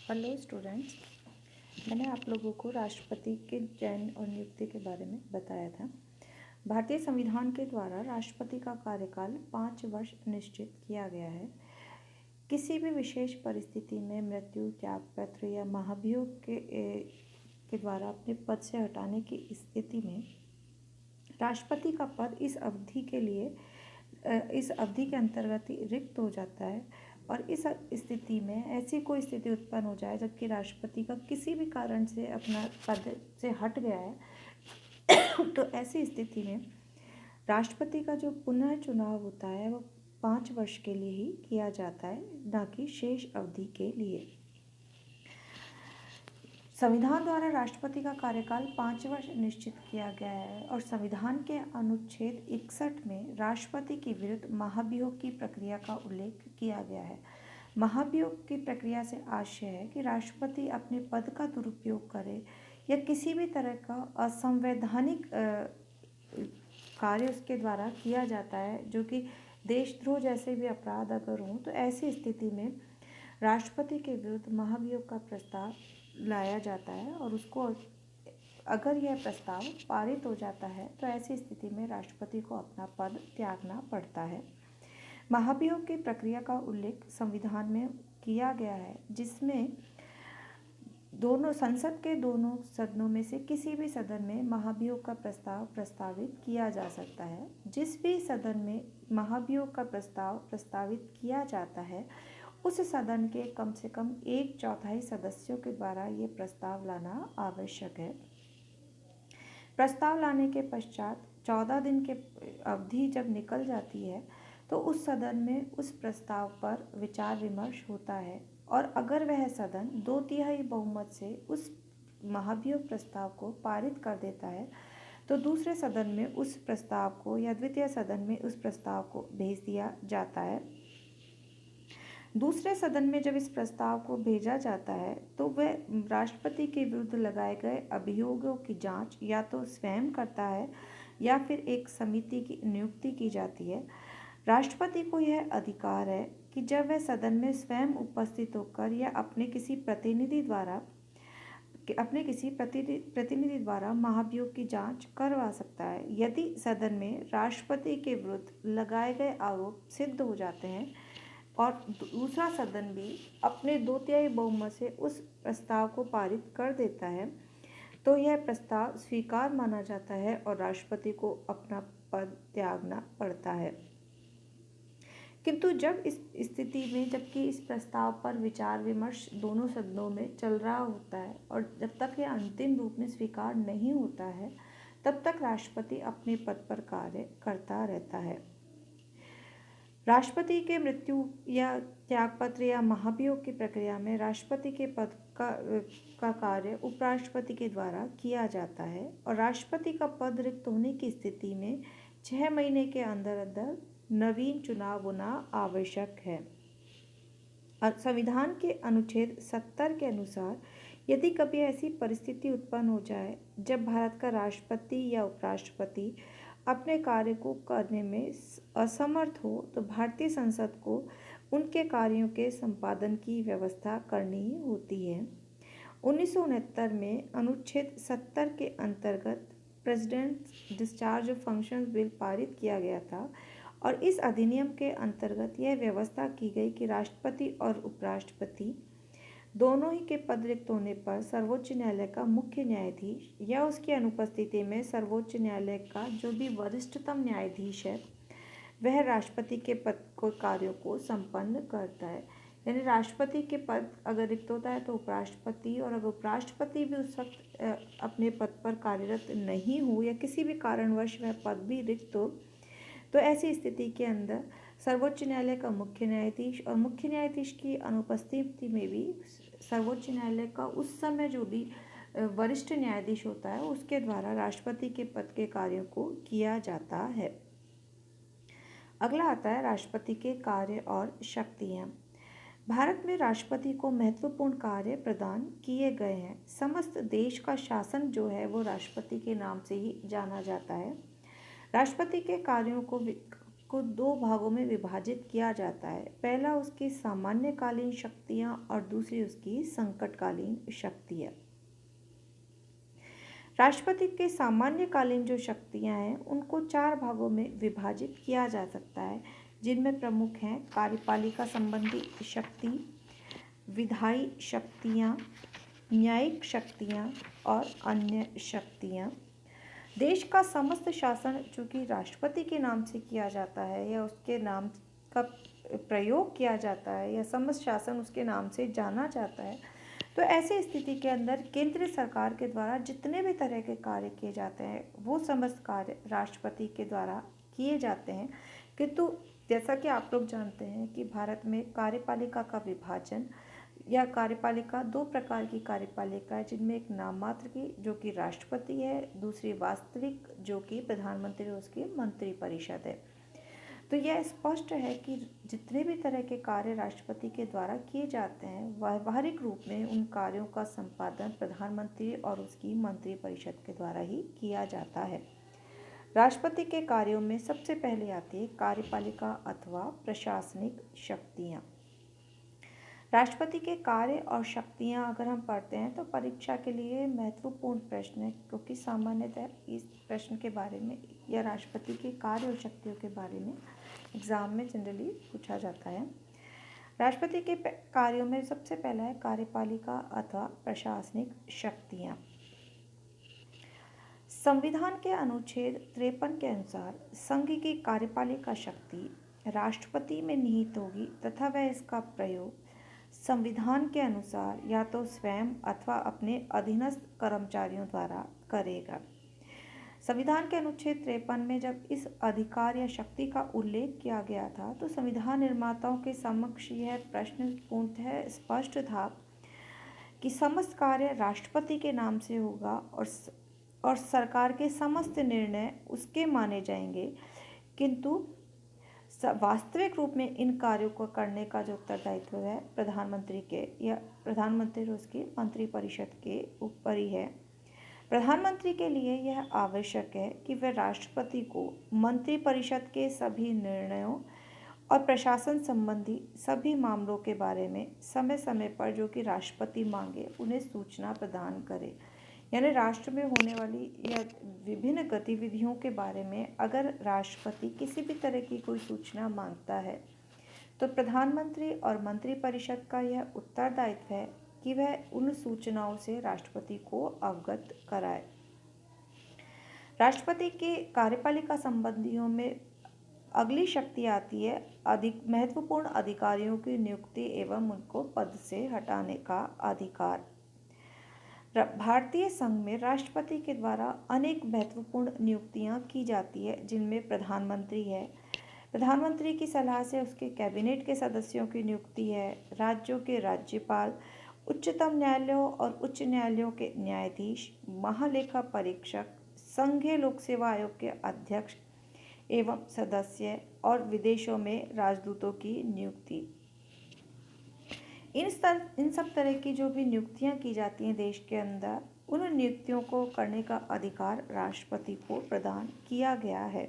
Hello students, मैंने आप लोगों को राष्ट्रपति के चयन और नियुक्ति के बारे में बताया था। भारतीय संविधान के द्वारा राष्ट्रपति का कार्यकाल 5 वर्ष निश्चित किया गया है। किसी भी विशेष परिस्थिति में मृत्यु, त्यागपत्र या महाभियोग के द्वारा अपने पद से हटाने की स्थिति में राष्ट्रपति का पद इस अवधि के अंतर्गत ही रिक्त हो जाता है। और इस स्थिति में ऐसी कोई स्थिति उत्पन्न हो जाए जबकि राष्ट्रपति का किसी भी कारण से अपना पद से हट गया है तो ऐसी स्थिति में राष्ट्रपति का जो पुनः चुनाव होता है वो 5 वर्ष के लिए ही किया जाता है, ना कि शेष अवधि के लिए। संविधान द्वारा राष्ट्रपति का कार्यकाल 5 वर्ष निश्चित किया गया है और संविधान के अनुच्छेद 61 में राष्ट्रपति के विरुद्ध महाभियोग की प्रक्रिया का उल्लेख किया गया है। महाभियोग की प्रक्रिया से आशय है कि राष्ट्रपति अपने पद का दुरुपयोग करे या किसी भी तरह का असंवैधानिक कार्य उसके द्वारा किया जाता है, जो कि देशद्रोह जैसे भी अपराध अगर हों तो ऐसी स्थिति में राष्ट्रपति के विरुद्ध महाभियोग का प्रस्ताव लाया जाता है और उसको अगर यह प्रस्ताव पारित हो जाता है तो ऐसी स्थिति में राष्ट्रपति को अपना पद त्यागना पड़ता है। महाभियोग की प्रक्रिया का उल्लेख संविधान में किया गया है, जिसमें संसद के दोनों सदनों में से किसी भी सदन में महाभियोग का प्रस्ताव प्रस्तावित किया जा सकता है। जिस भी सदन में महाभियोग का प्रस्ताव प्रस्तावित किया जाता है उस सदन के कम से कम 1/4 सदस्यों के द्वारा ये प्रस्ताव लाना आवश्यक है। प्रस्ताव लाने के पश्चात 14 दिन के अवधि जब निकल जाती है तो उस सदन में उस प्रस्ताव पर विचार विमर्श होता है और अगर वह सदन 2/3 बहुमत से उस महाभियोग प्रस्ताव को पारित कर देता है तो दूसरे सदन में उस प्रस्ताव को या द्वितीय सदन में उस प्रस्ताव को भेज दिया जाता है। दूसरे सदन में जब इस प्रस्ताव को भेजा जाता है तो वह राष्ट्रपति के विरुद्ध लगाए गए अभियोगों की जांच या तो स्वयं करता है या फिर एक समिति की नियुक्ति की जाती है। राष्ट्रपति को यह अधिकार है कि जब वह सदन में स्वयं उपस्थित होकर या अपने किसी प्रतिनिधि द्वारा महाभियोग की जांच करवा सकता है। यदि सदन में राष्ट्रपति के विरुद्ध लगाए गए आरोप सिद्ध हो जाते हैं और दूसरा सदन भी अपने 2/3 बहुमत से उस प्रस्ताव को पारित कर देता है तो यह प्रस्ताव स्वीकार माना जाता है और राष्ट्रपति को अपना पद त्यागना पड़ता है। किंतु जब इस स्थिति में जबकि इस प्रस्ताव पर विचार विमर्श दोनों सदनों में चल रहा होता है और जब तक यह अंतिम रूप में स्वीकार नहीं होता है तब तक राष्ट्रपति अपने पद पर कार्य करता रहता है। राष्ट्रपति के मृत्यु या त्यागपत्र या महाभियोग की प्रक्रिया में राष्ट्रपति के पद का कार्य उपराष्ट्रपति के द्वारा किया जाता है और राष्ट्रपति का पद रिक्त होने की स्थिति में 6 महीने के अंदर अंदर नवीन चुनाव होना आवश्यक है। और संविधान के अनुच्छेद 70 के अनुसार यदि कभी ऐसी परिस्थिति उत्पन्न हो जाए जब भारत का राष्ट्रपति या उपराष्ट्रपति अपने कार्य को करने में असमर्थ हो तो भारतीय संसद को उनके कार्यों के संपादन की व्यवस्था करनी होती है। 1969 में अनुच्छेद 70 के अंतर्गत president discharge of functions bill पारित किया गया था और इस अधिनियम के अंतर्गत यह व्यवस्था की गई कि राष्ट्रपति और उपराष्ट्रपति दोनों ही के पद रिक्त होने पर सर्वोच्च न्यायालय का मुख्य न्यायाधीश या उसकी अनुपस्थिति में सर्वोच्च न्यायालय का जो भी वरिष्ठतम न्यायाधीश है वह राष्ट्रपति के पद को कार्यों को संपन्न करता है। यानी राष्ट्रपति के पद अगर रिक्त होता है तो उपराष्ट्रपति, और अगर उपराष्ट्रपति भी उस वक्त अपने पद पर कार्यरत नहीं हो या किसी भी कारणवश वह पद भी रिक्त हो तो ऐसी स्थिति के अंदर सर्वोच्च न्यायालय का मुख्य न्यायाधीश और मुख्य न्यायाधीश की अनुपस्थिति में भी सर्वोच्च न्यायालय का उस समय जो भी वरिष्ठ न्यायाधीश होता है उसके द्वारा राष्ट्रपति के पद के कार्यों को किया जाता है। अगला आता है राष्ट्रपति के कार्य और शक्तियाँ। भारत में राष्ट्रपति को महत्वपूर्ण कार्य प्रदान किए गए हैं। समस्त देश का शासन जो है वो राष्ट्रपति के नाम से ही जाना जाता है। राष्ट्रपति के कार्यों को को दो भागों में विभाजित किया जाता है। पहला उसकी सामान्यकालीन शक्तियां और दूसरी उसकी संकटकालीन शक्तियां। राष्ट्रपति के सामान्यकालीन जो शक्तियां हैं उनको चार भागों में विभाजित किया जा सकता है, जिनमें प्रमुख हैं कार्यपालिका संबंधी शक्ति, विधायी शक्तियां, न्यायिक शक्तियां और अन्य शक्तियां। देश का समस्त शासन जो कि राष्ट्रपति के नाम से किया जाता है या उसके नाम का प्रयोग किया जाता है या समस्त शासन उसके नाम से जाना जाता है, तो ऐसी स्थिति के अंदर केंद्र सरकार के द्वारा जितने भी तरह के कार्य किए जाते हैं वो समस्त कार्य राष्ट्रपति के द्वारा किए जाते हैं। किंतु जैसा कि आप लोग जानते हैं कि भारत में कार्यपालिका का विभाजन या कार्यपालिका दो प्रकार की कार्यपालिका है, जिनमें एक नाम मात्र की जो कि राष्ट्रपति है, दूसरी वास्तविक जो कि प्रधानमंत्री और उसकी मंत्रिपरिषद है। तो यह स्पष्ट है कि जितने भी तरह के कार्य राष्ट्रपति के द्वारा किए जाते हैं व्यावहारिक रूप में उन कार्यों का संपादन प्रधानमंत्री और उसकी मंत्रिपरिषद के द्वारा ही किया जाता है। राष्ट्रपति के कार्यों में सबसे पहले आती है कार्यपालिका अथवा प्रशासनिक शक्तियाँ। राष्ट्रपति के कार्य और शक्तियाँ अगर हम पढ़ते हैं तो परीक्षा के लिए महत्वपूर्ण प्रश्न है, क्योंकि सामान्यतः इस प्रश्न के बारे में या राष्ट्रपति के कार्य और शक्तियों के बारे में एग्ज़ाम में जनरली पूछा जाता है। राष्ट्रपति के कार्यों में सबसे पहला है कार्यपालिका अथवा प्रशासनिक शक्तियाँ। संविधान के अनुच्छेद 53 के अनुसार संघ की कार्यपालिका शक्ति राष्ट्रपति में निहित होगी तथा वह इसका प्रयोग संविधान के अनुसार या तो स्वयं अथवा अपने अधीनस्थ कर्मचारियों द्वारा करेगा। संविधान के अनुच्छेद 53 में जब इस अधिकार या शक्ति का उल्लेख किया गया था तो संविधान निर्माताओं के समक्ष यह प्रश्न पूर्णतः स्पष्ट था कि समस्त कार्य राष्ट्रपति के नाम से होगा और सरकार के समस्त निर्णय उसके माने जाएंगे, किंतु वास्तविक रूप में इन कार्यों को करने का जो उत्तरदायित्व है प्रधानमंत्री के या प्रधानमंत्री और उसकी मंत्रिपरिषद के ऊपर ही है। प्रधानमंत्री के लिए यह आवश्यक है कि वह राष्ट्रपति को मंत्रिपरिषद के सभी निर्णयों और प्रशासन संबंधी सभी मामलों के बारे में समय समय पर जो कि राष्ट्रपति मांगे उन्हें सूचना प्रदान करे। यानी राष्ट्र में होने वाली या विभिन्न गतिविधियों के बारे में अगर राष्ट्रपति किसी भी तरह की कोई सूचना मांगता है तो प्रधानमंत्री और मंत्रिपरिषद का यह उत्तरदायित्व है कि वह उन सूचनाओं से राष्ट्रपति को अवगत कराए। राष्ट्रपति के कार्यपालिका संबंधियों में अगली शक्ति आती है अधिक महत्वपूर्ण अधिकारियों की नियुक्ति एवं उनको पद से हटाने का अधिकार। भारतीय संघ में राष्ट्रपति के द्वारा अनेक महत्वपूर्ण नियुक्तियां की जाती है, जिनमें प्रधानमंत्री है। प्रधानमंत्री की सलाह से उसके कैबिनेट के सदस्यों की नियुक्ति है। राज्यों के राज्यपाल, उच्चतम न्यायालयों और उच्च न्यायालयों के न्यायाधीश, महालेखा परीक्षक, संघीय लोक सेवा आयोग के अध्यक्ष एवं सदस्य और विदेशों में राजदूतों की नियुक्ति। इन सब तरह की जो भी नियुक्तियां की जाती हैं देश के अंदर, उन नियुक्तियों को करने का अधिकार राष्ट्रपति को प्रदान किया गया है।